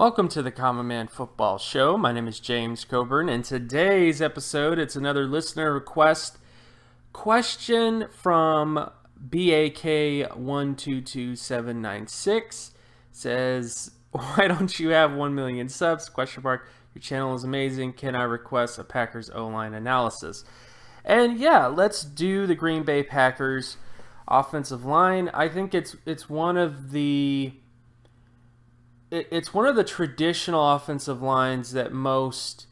Welcome to the Common Man Football Show. My name is James Cobern, and today's episode, it's another listener request question from BAK122796. Says, why don't you have 1 million subs? Question mark. Your channel is amazing. Can I request a Packers O-line analysis? And yeah, let's do the Green Bay Packers offensive line. I think it's one of the traditional offensive lines that most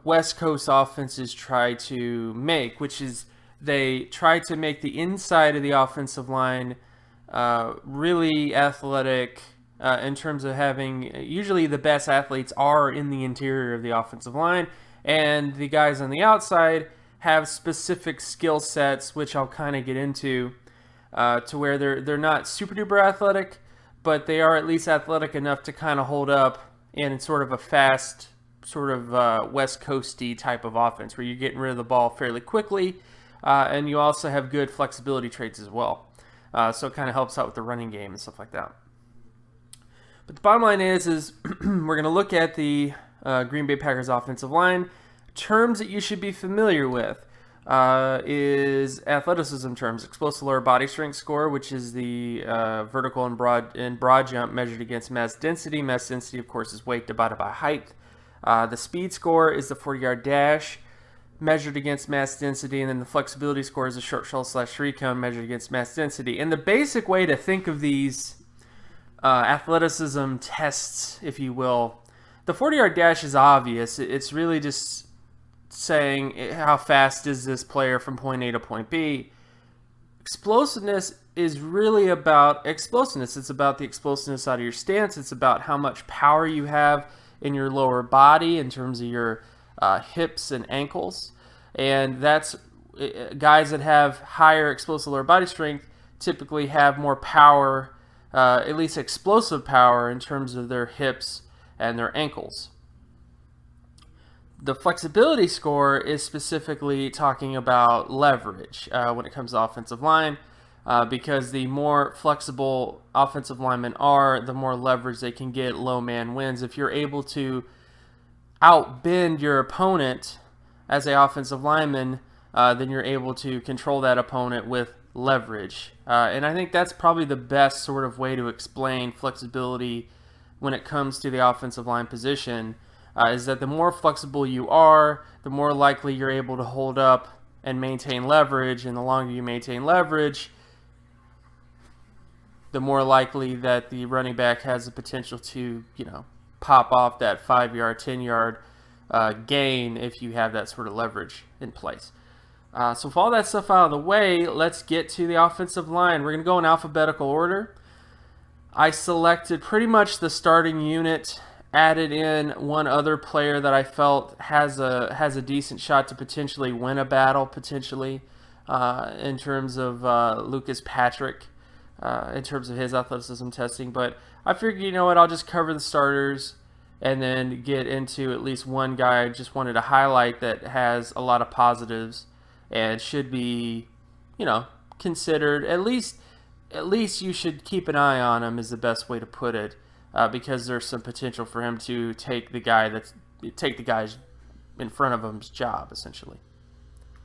West Coast offenses try to make, which is they try to make the inside of the offensive line really athletic in terms of having, usually the best athletes are in the interior of the offensive line, and the guys on the outside have specific skill sets, which I'll kind of get into, to where they're not super duper athletic, but they are at least athletic enough to kind of hold up in sort of a fast, sort of West Coasty type of offense where you're getting rid of the ball fairly quickly, and you also have good flexibility traits as well. So it kind of helps out with the running game and stuff like that. But the bottom line is we're going to look at the Green Bay Packers offensive line. Terms that you should be familiar with is athleticism terms: explosive lower body strength score, which is the vertical and broad jump measured against mass density. Mass density, of course, is weight divided by height. The speed score is the 40-yard dash measured against mass density, and then the flexibility score is the short shell / three cone measured against mass density. And the basic way to think of these athleticism tests, if you will, the 40-yard dash is obvious. It's really just saying how fast is this player from point A to point B. Explosiveness is really about explosiveness. It's about the explosiveness out of your stance. It's about how much power you have in your lower body in terms of your hips and ankles. And that's guys that have higher explosive lower body strength typically have more power, at least explosive power, in terms of their hips and their ankles. The flexibility score is specifically talking about leverage when it comes to offensive line, because the more flexible offensive linemen are, the more leverage they can get. Low man wins. If you're able to outbend your opponent as an offensive lineman, then you're able to control that opponent with leverage. And I think that's probably the best sort of way to explain flexibility when it comes to the offensive line position. Is that the more flexible you are, the more likely you're able to hold up and maintain leverage, and the longer you maintain leverage, the more likely that the running back has the potential to, pop off that 5-yard, 10-yard gain if you have that sort of leverage in place. So with all that stuff out of the way, let's get to the offensive line. We're going to go in alphabetical order. I selected pretty much the starting unit, added in one other player that I felt has a decent shot to potentially win a battle, potentially, in terms of Lucas Patrick, in terms of his athleticism testing. But I figured, I'll just cover the starters and then get into at least one guy I just wanted to highlight that has a lot of positives and should be, considered. At least you should keep an eye on him, is the best way to put it. Because there's some potential for him to take the guys in front of him's job, essentially.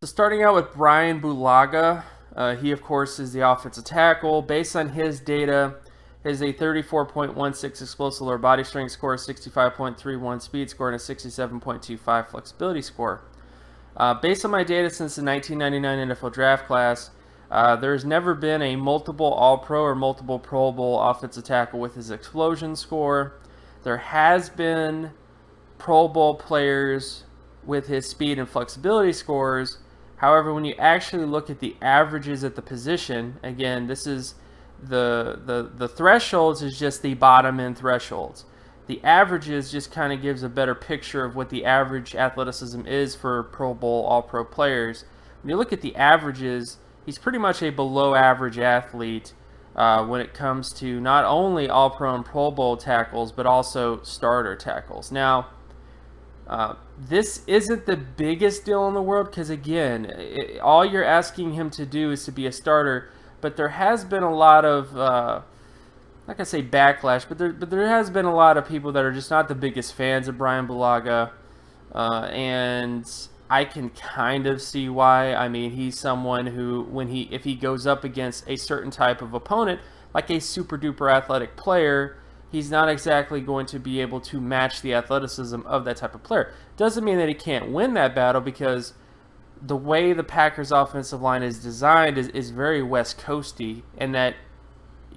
So starting out with Bryan Bulaga, he of course is the offensive tackle. Based on his data, has a 34.16 explosive lower body strength score, 65.31 speed score, and a 67.25 flexibility score. Based on my data since the 1999 NFL draft class, there's never been a multiple All-Pro or multiple Pro Bowl offensive tackle with his explosion score. There has been Pro Bowl players with his speed and flexibility scores. However, when you actually look at the averages at the position, again, this is the thresholds is just the bottom end thresholds. The averages just kind of gives a better picture of what the average athleticism is for Pro Bowl, All-Pro players. When you look at the averages, he's pretty much a below-average athlete when it comes to not only All-Pro and Pro Bowl tackles, but also starter tackles. Now, this isn't the biggest deal in the world because, again, all you're asking him to do is to be a starter, but there has been a lot of not gonna say backlash, but there has been a lot of people that are just not the biggest fans of Bryan Bulaga, and I can kind of see why. I mean, he's someone who, if he goes up against a certain type of opponent, like a super duper athletic player, he's not exactly going to be able to match the athleticism of that type of player. Doesn't mean that he can't win that battle, because the way the Packers' offensive line is designed is very West Coasty, and that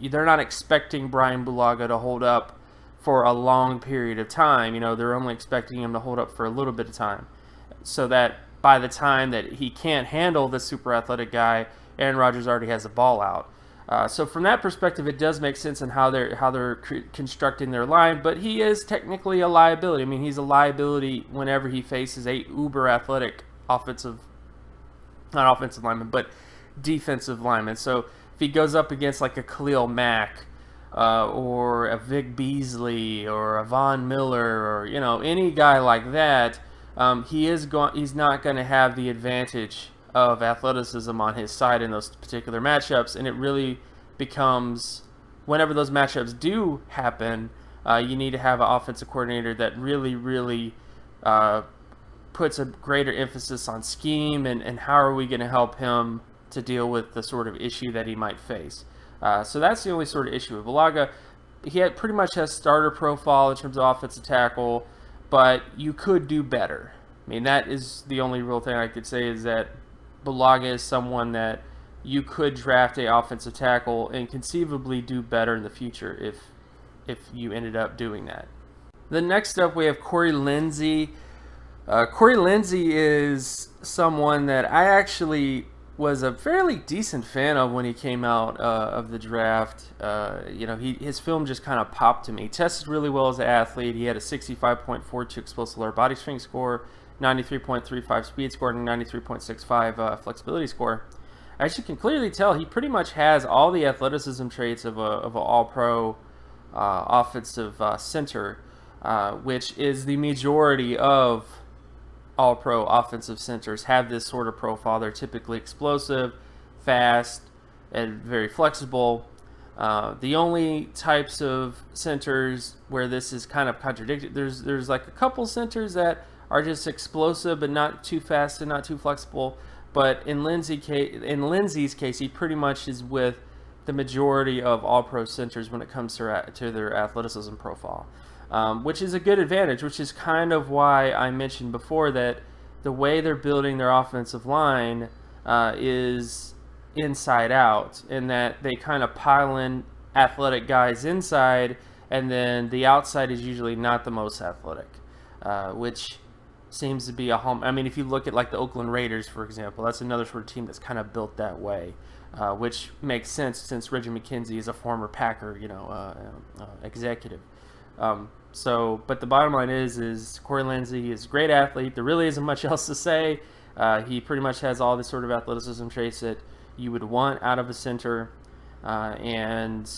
they're not expecting Bryan Bulaga to hold up for a long period of time. You know, they're only expecting him to hold up for a little bit of time, so that by the time that he can't handle the super athletic guy, Aaron Rodgers already has the ball out. So from that perspective, it does make sense in how they're constructing their line. But he is technically a liability. I mean, he's a liability whenever he faces a uber athletic not offensive lineman, but defensive lineman. So if he goes up against like a Khalil Mack, or a Vic Beasley, or a Von Miller, or any guy like that, he's not going to have the advantage of athleticism on his side in those particular matchups. And it really becomes, whenever those matchups do happen, you need to have an offensive coordinator that really puts a greater emphasis on scheme and how are we going to help him to deal with the sort of issue that he might face. So that's the only sort of issue with Bulaga. He pretty much has starter profile in terms of offensive tackle, but you could do better. I mean, that is the only real thing I could say, is that Bulaga is someone that you could draft a offensive tackle and conceivably do better in the future if you ended up doing that. The next up, we have Corey Linsley. Corey Linsley is someone that I actually was a fairly decent fan of when he came out of the draft. His film just kind of popped to me. He tested really well as an athlete. He had a 65.42 explosive lower body strength score, 93.35 speed score, and 93.65 flexibility score. As you can clearly tell, he pretty much has all the athleticism traits of an all-pro offensive center, which is the majority of all-pro offensive centers have this sort of profile. They're typically explosive, fast, and very flexible. The only types of centers where this is kind of contradicted, there's like a couple centers that are just explosive but not too fast and not too flexible. But in Lindsey's case, he pretty much is with the majority of all-pro centers when it comes to their athleticism profile. Which is a good advantage, which is kind of why I mentioned before that the way they're building their offensive line is inside out, in that they kind of pile in athletic guys inside, and then the outside is usually not the most athletic, which seems to be a home. I mean, if you look at like the Oakland Raiders, for example, that's another sort of team that's kind of built that way, which makes sense since Reggie McKenzie is a former Packer, executive. But the bottom line is Corey Linsley is a great athlete. There really isn't much else to say. He pretty much has all the sort of athleticism traits that you would want out of a center, and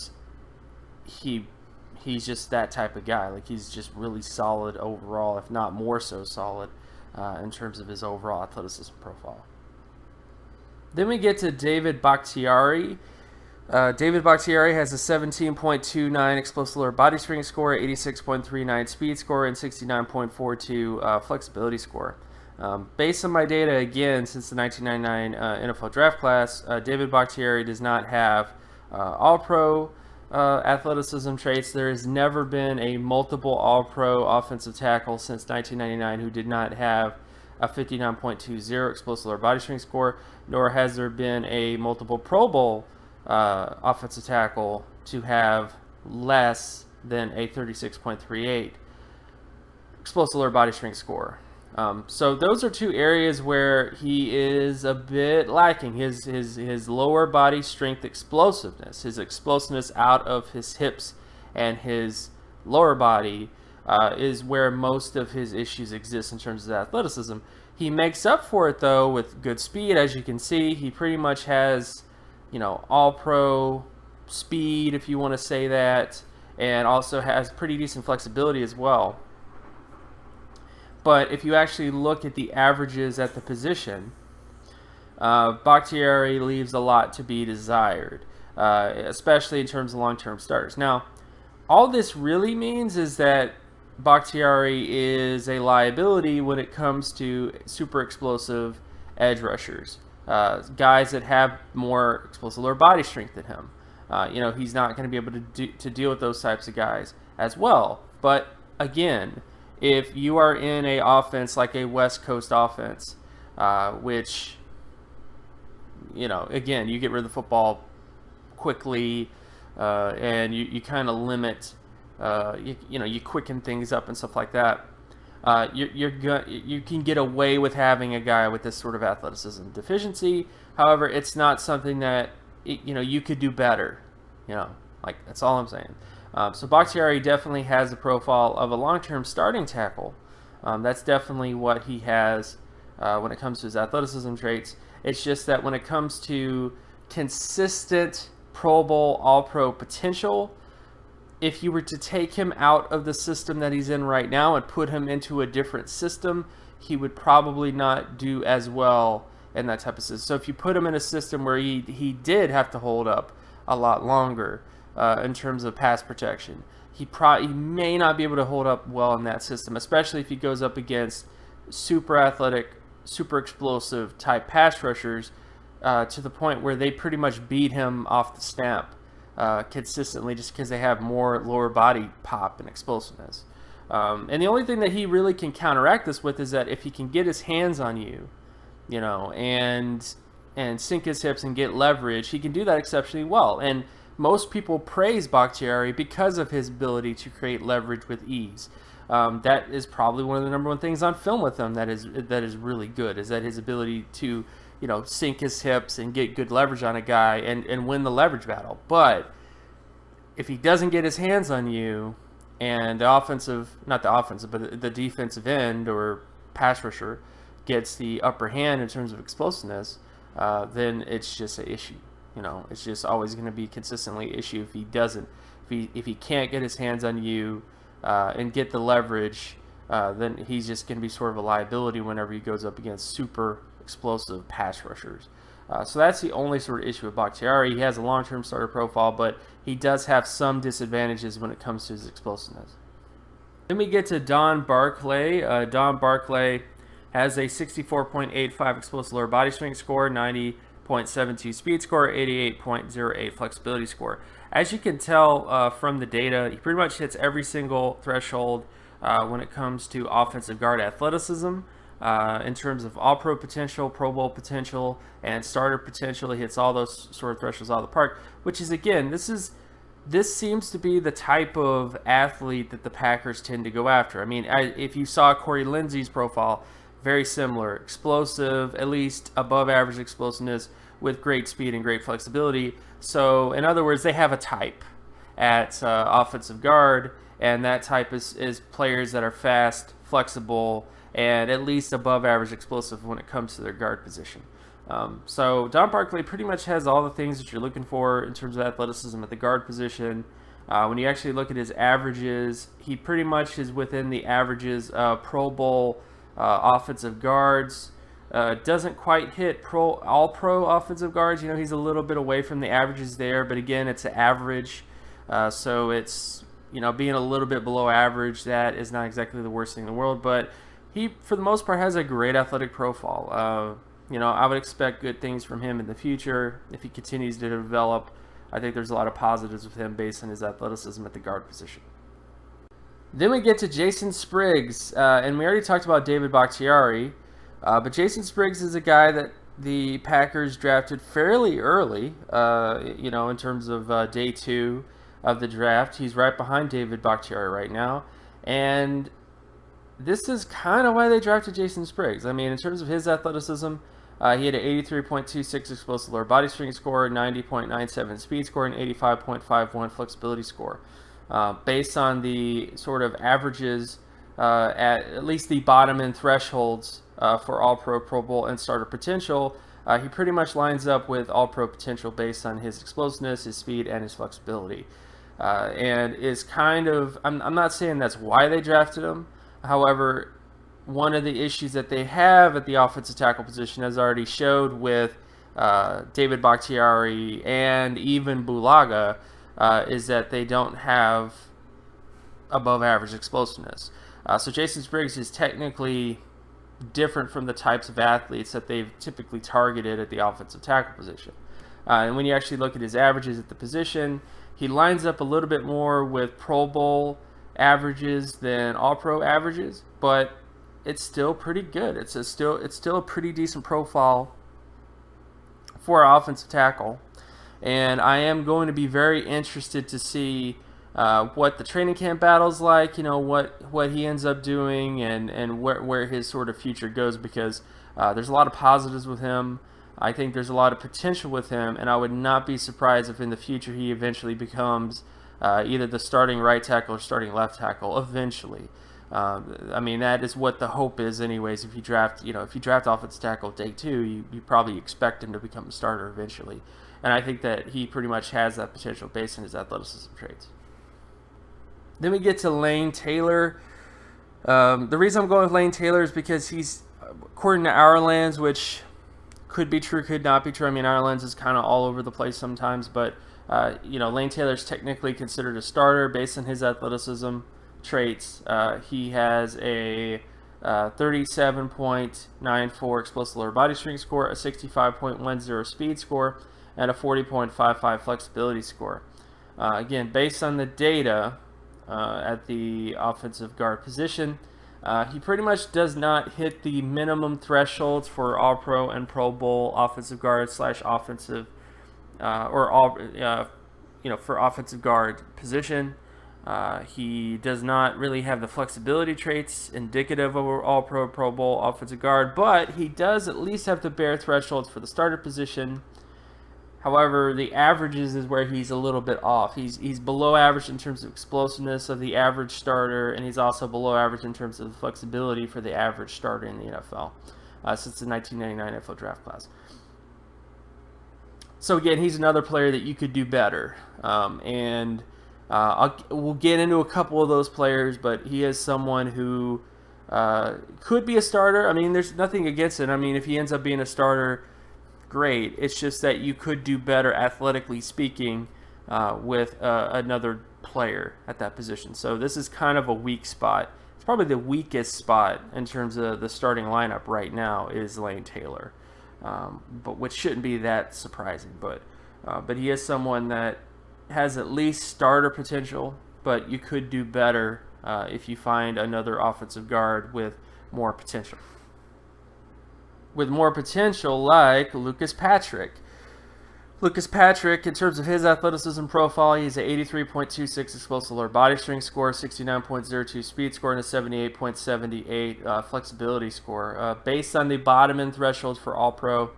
he's just that type of guy. Like, he's just really solid overall, if not more so solid, in terms of his overall athleticism profile. Then we get to David Bahktiari. David Bahktiari has a 17.29 explosive lower body strength score, 86.39 speed score, and 69.42 flexibility score. Based on my data, again, since the 1999 NFL draft class, David Bahktiari does not have all-pro athleticism traits. There has never been a multiple all-pro offensive tackle since 1999 who did not have a 59.20 explosive lower body strength score, nor has there been a multiple Pro Bowl offensive tackle to have less than a 36.38 explosive lower body strength score. So those are two areas where he is a bit lacking. His lower body strength explosiveness, his explosiveness out of his hips and his lower body is where most of his issues exist in terms of athleticism. He makes up for it, though, with good speed. As you can see, he pretty much has, all-pro speed, if you want to say that, and also has pretty decent flexibility as well. But if you actually look at the averages at the position, Bahktiari leaves a lot to be desired. especially in terms of long-term starters. Now, all this really means is that Bahktiari is a liability when it comes to super explosive edge rushers, guys that have more explosive lower body strength than him. He's not going to be able to deal with those types of guys as well. But again, if you are in a offense like a West Coast offense, which, again, you get rid of the football quickly, and you kind of limit, you quicken things up and stuff like that. You can get away with having a guy with this sort of athleticism deficiency. However, it's not something that you could do better. That's all I'm saying. So Bahktiari definitely has the profile of a long-term starting tackle. That's definitely what he has when it comes to his athleticism traits. It's just that when it comes to consistent Pro Bowl, All-Pro potential, if you were to take him out of the system that he's in right now and put him into a different system, he would probably not do as well in that type of system. So if you put him in a system where he did have to hold up a lot longer in terms of pass protection, he may not be able to hold up well in that system, especially if he goes up against super athletic, super explosive type pass rushers to the point where they pretty much beat him off the snap consistently just because they have more lower body pop and explosiveness. And the only thing that he really can counteract this with is that if he can get his hands on you, and sink his hips and get leverage, he can do that exceptionally well. And most people praise Bahktiari because of his ability to create leverage with ease. That is probably one of the number one things on film with him that is really good, is that his ability to sink his hips and get good leverage on a guy and win the leverage battle. But if he doesn't get his hands on you and the defensive end or pass rusher gets the upper hand in terms of explosiveness, then it's just an issue. It's just always going to be consistently an issue if he doesn't. If he can't get his hands on you and get the leverage, then he's just going to be sort of a liability whenever he goes up against super explosive pass rushers. So that's the only sort of issue with Bahktiari. He has a long-term starter profile, but he does have some disadvantages when it comes to his explosiveness. Then we get to Don Barclay. Don Barclay has a 64.85 explosive lower body strength score, 90.72 speed score, 88.08 flexibility score. As you can tell from the data, he pretty much hits every single threshold when it comes to offensive guard athleticism. In terms of All-Pro potential, Pro Bowl potential, and starter potential, he hits all those sort of thresholds out of the park, which is, again, this seems to be the type of athlete that the Packers tend to go after. I mean, if you saw Corey Linsley's profile, very similar, explosive, at least above average explosiveness with great speed and great flexibility. So, in other words, they have a type at offensive guard, and that type is players that are fast, flexible, and at least above average explosive when it comes to their guard position. So Don Barclay pretty much has all the things that you're looking for in terms of athleticism at the guard position. When you actually look at his averages, he pretty much is within the averages of Pro Bowl offensive guards. Doesn't quite hit all-pro offensive guards. He's a little bit away from the averages there, but again, it's an average. So it's, being a little bit below average, that is not exactly the worst thing in the world, but he, for the most part, has a great athletic profile. I would expect good things from him in the future if he continues to develop. I think there's a lot of positives with him based on his athleticism at the guard position. Then we get to Jason Spriggs, and we already talked about David Bahktiari, but Jason Spriggs is a guy that the Packers drafted fairly early, in terms of day 2 of the draft. He's right behind David Bahktiari right now, and this is kind of why they drafted Jason Spriggs. I mean, in terms of his athleticism, he had an 83.26 explosive lower body strength score, 90.97 speed score, and 85.51 flexibility score. Based on the sort of averages at least the bottom end thresholds for All-Pro, Pro Bowl, and starter potential, he pretty much lines up with All-Pro potential based on his explosiveness, his speed, and his flexibility. And is kind of, I'm not saying that's why they drafted him. However, one of the issues that they have at the offensive tackle position, as I already showed with David Bahktiari and even Bulaga is that they don't have above average explosiveness. So Jason Spriggs is technically different from the types of athletes that they've typically targeted at the offensive tackle position. And when you actually look at his averages at the position, he lines up a little bit more with Pro Bowl averages than All-Pro averages, but it's still pretty good. It's still a pretty decent profile for an offensive tackle. And I am going to be very interested to see what the training camp battle's like, what he ends up doing and where his sort of future goes, because there's a lot of positives with him. I think there's a lot of potential with him, and I would not be surprised if in the future he eventually becomes either the starting right tackle or starting left tackle eventually. I mean, that is what the hope is anyways. If you draft offensive tackle day 2, you probably expect him to become a starter eventually. And I think that he pretty much has that potential based on his athleticism traits. Then we get to Lane Taylor. The reason I'm going with Lane Taylor is because he's, according to our lens, which could be true, could not be true. I mean, our lens is kind of all over the place sometimes, but Lane Taylor's technically considered a starter based on his athleticism traits. He has a 37.94 explosive lower body strength score, a 65.10 speed score, and a 40.55 flexibility score. Again, based on the data at the offensive guard position, he pretty much does not hit the minimum thresholds for All-Pro and Pro Bowl offensive guard / offensive for offensive guard position. He does not really have the flexibility traits indicative of All-Pro, Pro Bowl offensive guard, but he does at least have the bare thresholds for the starter position. However, the averages is where he's a little bit off. He's below average in terms of explosiveness of the average starter, and he's also below average in terms of flexibility for the average starter in the NFL since the 1999 NFL draft class. So again, he's another player that you could do better. We'll get into a couple of those players, but he is someone who could be a starter. I mean, there's nothing against it. I mean, if he ends up being a starter, great. It's just that you could do better, athletically speaking, with another player at that position. So this is kind of a weak spot. It's probably the weakest spot in terms of the starting lineup right now is Lane Taylor, but which shouldn't be that surprising. But he is someone that has at least starter potential, but you could do better if you find another offensive guard with more potential. With more potential, like Lucas Patrick. Lucas Patrick, in terms of his athleticism profile, he's an 83.26 explosive lower body strength score, 69.02 speed score, and a 78.78 flexibility score. Based on the bottom end thresholds for All-Pro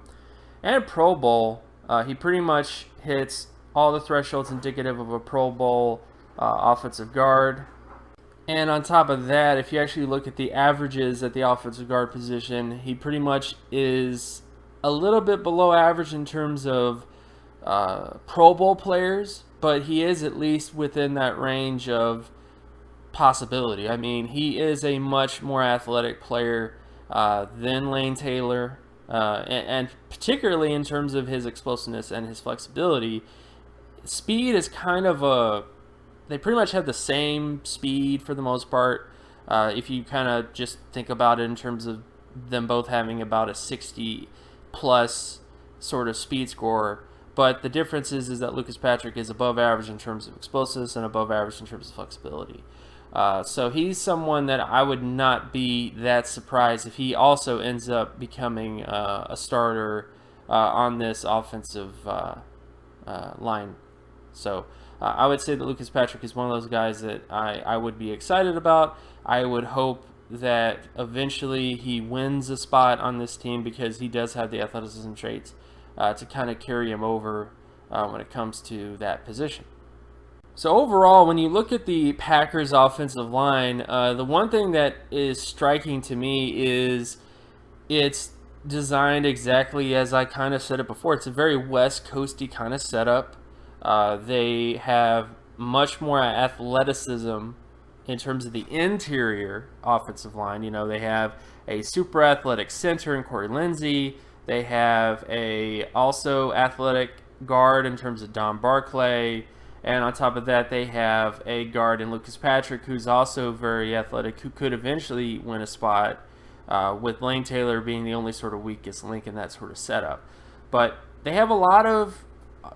and Pro Bowl, he pretty much hits all the thresholds indicative of a Pro Bowl offensive guard. And on top of that, if you actually look at the averages at the offensive guard position, he pretty much is a little bit below average in terms of Pro Bowl players, but he is at least within that range of possibility. I mean, he is a much more athletic player than Lane Taylor, and particularly in terms of his explosiveness and his flexibility. Speed is kind of they pretty much have the same speed for the most part. If you kind of just think about it in terms of them both having about a 60 plus sort of speed score. But the difference is that Lucas Patrick is above average in terms of explosiveness and above average in terms of flexibility. So he's someone that I would not be that surprised if he also ends up becoming a starter on this offensive line. So I would say that Lucas Patrick is one of those guys that I would be excited about. I would hope that eventually he wins a spot on this team because he does have the athleticism traits to kind of carry him over when it comes to that position. So overall, when you look at the Packers offensive line, the one thing that is striking to me is it's designed exactly as I kind of said it before. It's a very West Coasty kind of setup. They have much more athleticism in terms of the interior offensive line. They have a super athletic center in Corey Linsley. They have a also athletic guard in terms of Barclay, and on top of that, they have a guard in Lucas Patrick, who's also very athletic, who could eventually win a spot, with Lane Taylor being the only sort of weakest link in that sort of setup. But they have a lot of,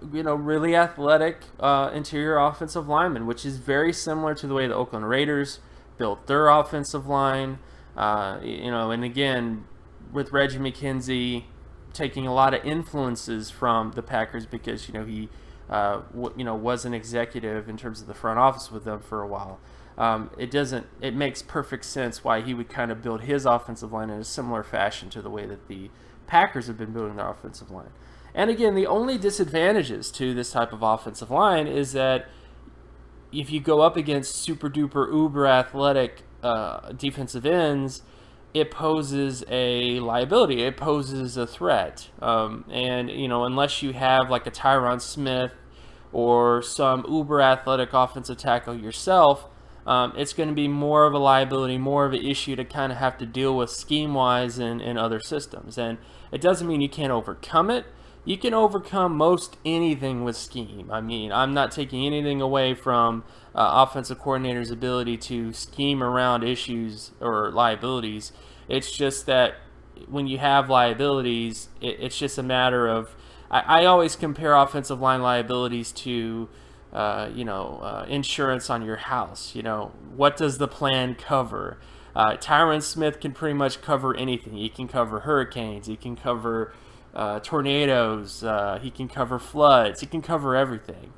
really athletic interior offensive linemen, which is very similar to the way the Oakland Raiders built their offensive line. And again, with Reggie McKenzie taking a lot of influences from the Packers because he was an executive in terms of the front office with them for a while. It makes perfect sense why he would kind of build his offensive line in a similar fashion to the way that the Packers have been building their offensive line. And again, the only disadvantages to this type of offensive line is that if you go up against super duper uber athletic defensive ends, it poses a liability. It poses a threat. Unless you have like a Tyron Smith or some uber athletic offensive tackle yourself, it's going to be more of a liability, more of an issue to kind of have to deal with scheme-wise in other systems. And it doesn't mean you can't overcome it. You can overcome most anything with scheme. I mean, I'm not taking anything away from offensive coordinators' ability to scheme around issues or liabilities. It's just that when you have liabilities, it's just a matter of... I always compare offensive line liabilities to, insurance on your house. What does the plan cover? Tyron Smith can pretty much cover anything. He can cover hurricanes. He can cover tornadoes. He can cover floods. He can cover everything.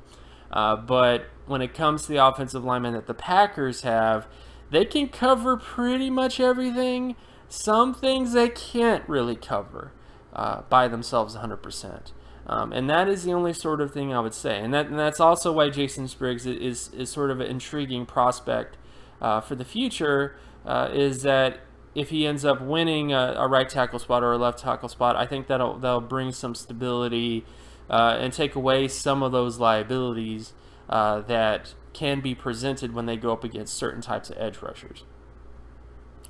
But when it comes to the offensive linemen that the Packers have, they can cover pretty much everything. Some things they can't really cover by themselves 100%. And that is the only sort of thing I would say. And that's also why Jason Spriggs is sort of an intriguing prospect for the future, is that if he ends up winning a right tackle spot or a left tackle spot, I think that'll bring some stability and take away some of those liabilities that can be presented when they go up against certain types of edge rushers.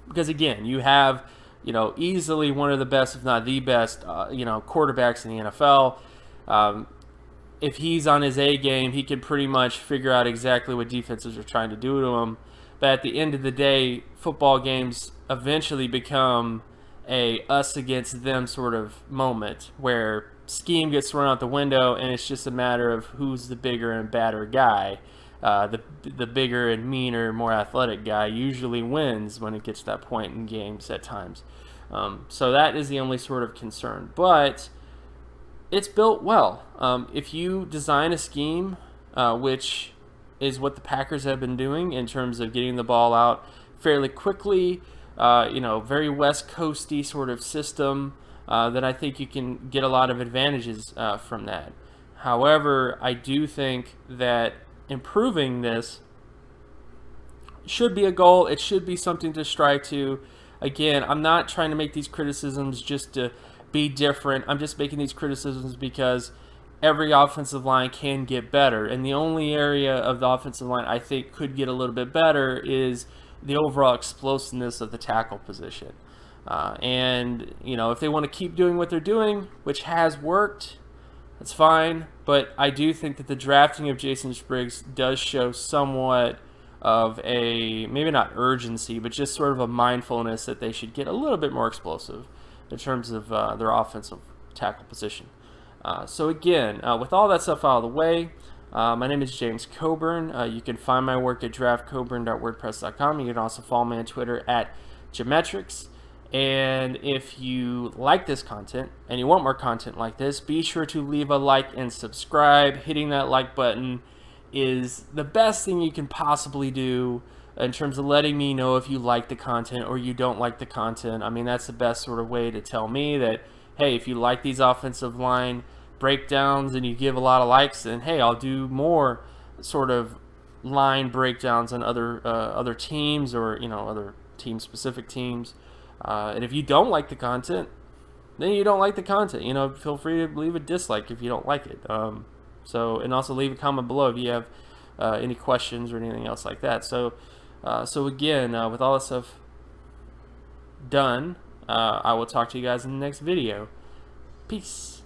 Because again, you have easily one of the best, if not the best, quarterbacks in the NFL. If he's on his A game, he can pretty much figure out exactly what defenses are trying to do to him. But at the end of the day, football games eventually become a us against them sort of moment where scheme gets thrown out the window and it's just a matter of who's the bigger and badder guy. The bigger and meaner, more athletic guy usually wins when it gets to that point in games at times. So that is the only sort of concern. But it's built well. If you design a scheme, which is what the Packers have been doing in terms of getting the ball out fairly quickly, very West Coasty sort of system, then I think you can get a lot of advantages from that. However, I do think that improving this should be a goal. It should be something to strive to. Again, I'm not trying to make these criticisms just to be different. I'm just making these criticisms because every offensive line can get better. And the only area of the offensive line I think could get a little bit better is the overall explosiveness of the tackle position. If they want to keep doing what they're doing, which has worked, that's fine. But I do think that the drafting of Jason Spriggs does show somewhat of a, maybe not urgency, but just sort of a mindfulness that they should get a little bit more explosive in terms of their offensive tackle position. So again, with all that stuff out of the way, my name is James Cobern. You can find my work at draftcoburn.wordpress.com. You can also follow me on Twitter at Geometrics. And if you like this content and you want more content like this, be sure to leave a like and subscribe. Hitting that like button is the best thing you can possibly do in terms of letting me know if you like the content or you don't like the content. I mean, that's the best sort of way to tell me that, hey, if you like these offensive line breakdowns and you give a lot of likes, then hey, I'll do more sort of line breakdowns on other teams or other team-specific teams. And if you don't like the content, then you don't like the content. Feel free to leave a dislike if you don't like it. And also leave a comment below if you have any questions or anything else like that. So again, with all this stuff done, I will talk to you guys in the next video. Peace.